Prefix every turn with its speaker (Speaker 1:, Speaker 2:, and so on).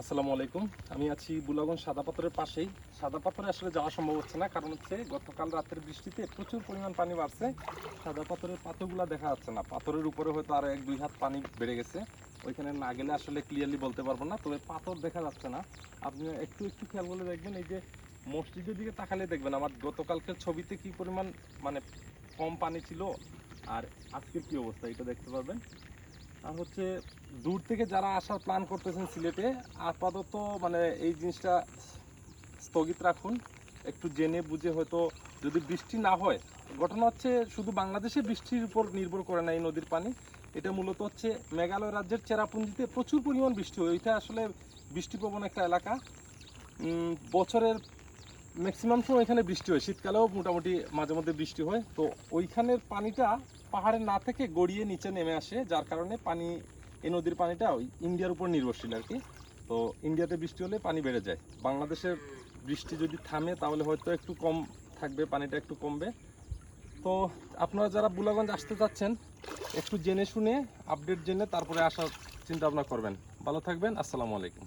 Speaker 1: আসসালামু আলাইকুম। আমি আছি বুলাগঞ্জ সাদা পাথরের পাশেই। সাদা পাথরে আসলে যাওয়া সম্ভব হচ্ছে না, কারণ হচ্ছে গতকাল রাতের বৃষ্টিতে প্রচুর পরিমাণ পানি বাড়ছে। সাদা পাথরের পাথরগুলো দেখা যাচ্ছে না, পাথরের উপরে হয়তো আরো 1-2 হাত পানি বেড়ে গেছে। ওইখানে না গেলে আসলে ক্লিয়ারলি বলতে পারবো না, তবে পাথর দেখা যাচ্ছে না। আপনি একটু একটু খেয়াল করে দেখবেন, এই যে মসজিদের দিকে তাকালে দেখবেন আমার গতকালকের ছবিতে কি পরিমাণ মানে কম পানি ছিল, আর আজকের কি অবস্থা এটা দেখতে পারবেন। আর হচ্ছে দূর থেকে যারা আসার প্ল্যান করতেছেন সিলেটে, আপাতত মানে এই জিনিসটা স্থগিত রাখুন। একটু জেনে বুঝে, হয়তো যদি বৃষ্টি না হয়, ঘটনা হচ্ছে শুধু বাংলাদেশে বৃষ্টির উপর নির্ভর করে না এই নদীর পানি। এটা মূলত হচ্ছে মেঘালয় রাজ্যের চেরাপুঞ্জিতে প্রচুর পরিমাণ বৃষ্টি হয়। ওইটা আসলে বৃষ্টিপ্রবণ একটা এলাকা। বছরের ম্যাক্সিমাম সময় এখানে বৃষ্টি হয়, শীতকালেও মোটামুটি মাঝে মধ্যে বৃষ্টি হয়। তো ওইখানের পানিটা পাহাড়ে না থেকে গড়িয়ে নিচে নেমে আসে, যার কারণে পানি, এই নদীর পানিটা ওই ইন্ডিয়ার উপর নির্ভরশীল আর কি। তো ইন্ডিয়াতে বৃষ্টি হলে পানি বেড়ে যায়। বাংলাদেশের বৃষ্টি যদি থামে তাহলে হয়তো একটু কম থাকবে, পানিটা একটু কমবে। তো আপনারা যারা বুলাগঞ্জ আসতে চাচ্ছেন, একটু জেনে শুনে আপডেট জেনে তারপরে আসার চিন্তা ভাবনা করবেন। ভালো থাকবেন। আসসালামু আলাইকুম।